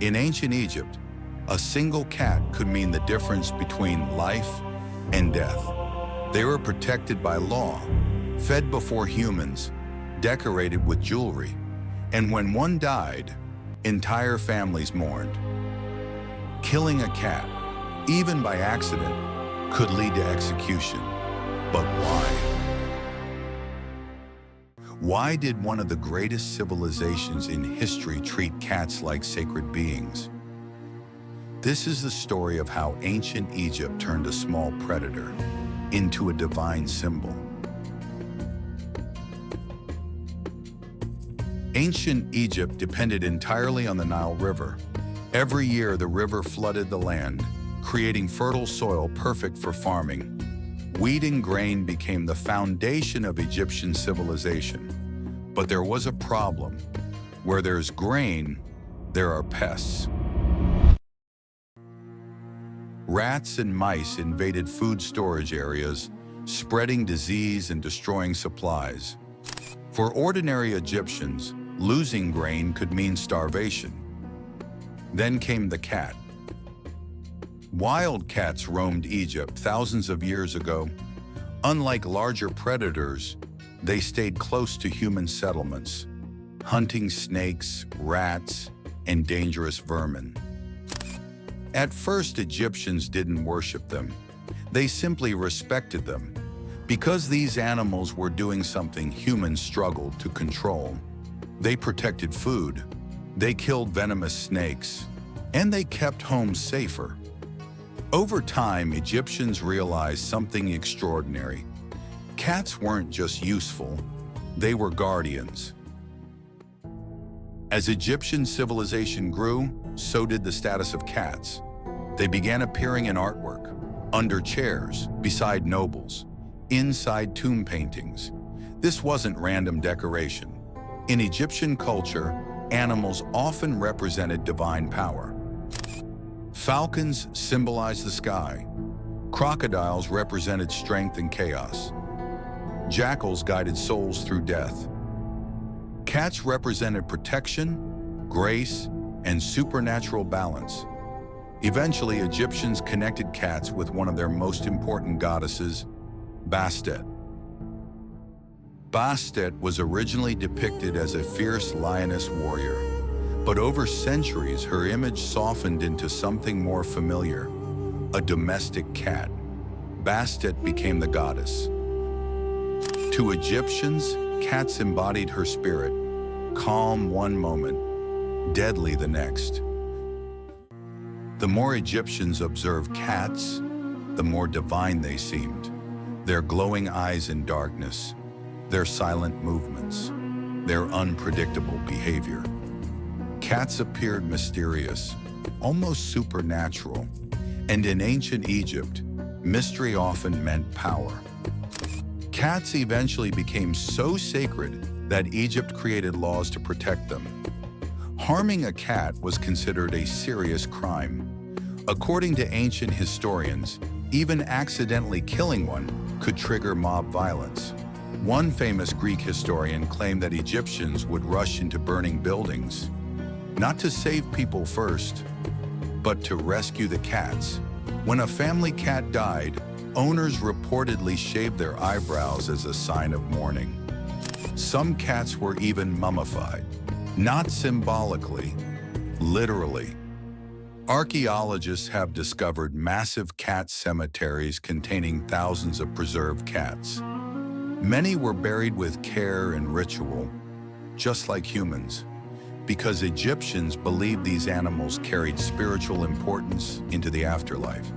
In ancient Egypt, a single cat could mean the difference between life and death. They were protected by law, fed before humans, decorated with jewelry, and when one died, entire families mourned. Killing a cat, even by accident, could lead to execution. But why? Why did one of the greatest civilizations in history treat cats like sacred beings? This is the story of how ancient Egypt turned a small predator into a divine symbol. Ancient Egypt depended entirely on the Nile River. Every year, the river flooded the land, creating fertile soil perfect for farming. Wheat and grain became the foundation of Egyptian civilization. But there was a problem. Where there's grain, there are pests. Rats and mice invaded food storage areas, spreading disease and destroying supplies. For ordinary Egyptians, losing grain could mean starvation. Then came the cat. Wild cats roamed Egypt thousands of years ago. Unlike larger predators, they stayed close to human settlements, hunting snakes, rats, and dangerous vermin. At first, Egyptians didn't worship them. They simply respected them. Because these animals were doing something humans struggled to control. They protected food, they killed venomous snakes, and they kept homes safer. Over time, Egyptians realized something extraordinary. Cats weren't just useful, they were guardians. As Egyptian civilization grew, so did the status of cats. They began appearing in artwork, under chairs, beside nobles, inside tomb paintings. This wasn't random decoration. In Egyptian culture, animals often represented divine power. Falcons symbolized the sky. Crocodiles represented strength and chaos. Jackals guided souls through death. Cats represented protection, grace, and supernatural balance. Eventually, Egyptians connected cats with one of their most important goddesses, Bastet. Bastet was originally depicted as a fierce lioness warrior, but over centuries, her image softened into something more familiar, a domestic cat. Bastet became the goddess. To Egyptians, cats embodied her spirit, calm one moment, deadly the next. The more Egyptians observed cats, the more divine they seemed. Their glowing eyes in darkness, their silent movements, their unpredictable behavior. Cats appeared mysterious, almost supernatural, and in ancient Egypt, mystery often meant power. Cats eventually became so sacred that Egypt created laws to protect them. Harming a cat was considered a serious crime. According to ancient historians, even accidentally killing one could trigger mob violence. One famous Greek historian claimed that Egyptians would rush into burning buildings, not to save people first, but to rescue the cats. When a family cat died, owners reportedly shaved their eyebrows as a sign of mourning. Some cats were even mummified, not symbolically, literally. Archaeologists have discovered massive cat cemeteries containing thousands of preserved cats. Many were buried with care and ritual, just like humans, because Egyptians believed these animals carried spiritual importance into the afterlife.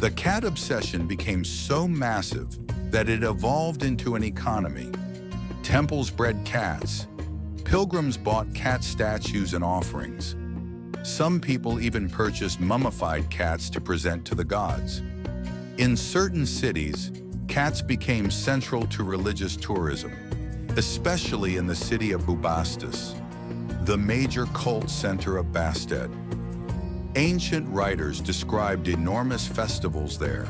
The cat obsession became so massive that it evolved into an economy. Temples bred cats. Pilgrims bought cat statues and offerings. Some people even purchased mummified cats to present to the gods. In certain cities, cats became central to religious tourism, especially in the city of Bastet, the major cult center of Bastet. Ancient writers described enormous festivals there.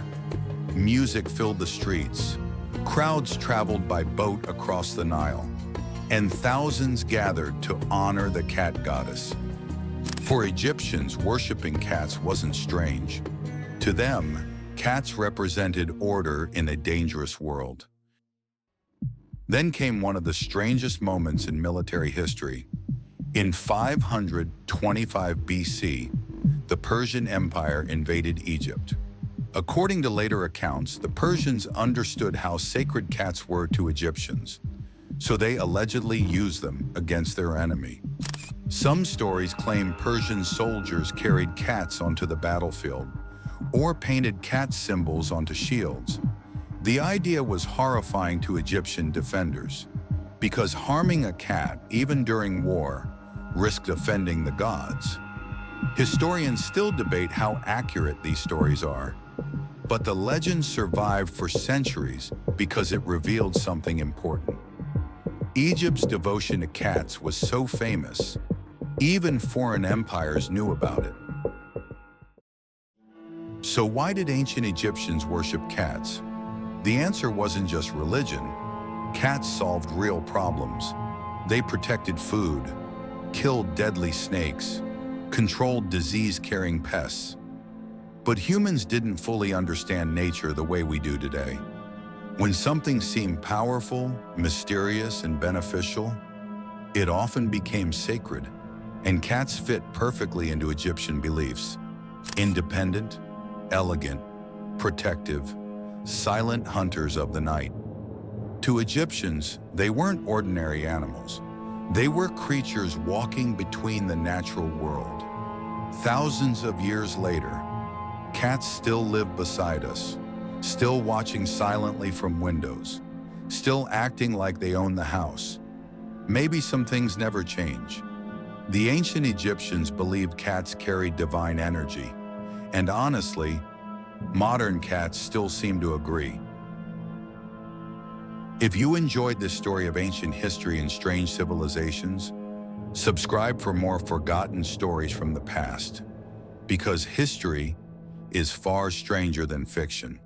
Music filled the streets. Crowds traveled by boat across the Nile, and thousands gathered to honor the cat goddess. For Egyptians, worshiping cats wasn't strange. To them, cats represented order in a dangerous world. Then came one of the strangest moments in military history. In 525 BC, the Persian Empire invaded Egypt. According to later accounts, the Persians understood how sacred cats were to Egyptians, so they allegedly used them against their enemy. Some stories claim Persian soldiers carried cats onto the battlefield or painted cat symbols onto shields. The idea was horrifying to Egyptian defenders because harming a cat, even during war, risked offending the gods. Historians still debate how accurate these stories are, but the legend survived for centuries because it revealed something important. Egypt's devotion to cats was so famous, even foreign empires knew about it. So why did ancient Egyptians worship cats? The answer wasn't just religion. Cats solved real problems. They protected food, killed deadly snakes, controlled disease-carrying pests. But humans didn't fully understand nature the way we do today. When something seemed powerful, mysterious, and beneficial, it often became sacred, and cats fit perfectly into Egyptian beliefs. Independent, elegant, protective, silent hunters of the night. To Egyptians, they weren't ordinary animals. They were creatures walking between the natural world. Thousands of years later, cats still live beside us, still watching silently from windows, still acting like they own the house. Maybe some things never change. The ancient Egyptians believed cats carried divine energy, and honestly, modern cats still seem to agree. If you enjoyed this story of ancient history and strange civilizations, subscribe for more forgotten stories from the past, because history is far stranger than fiction.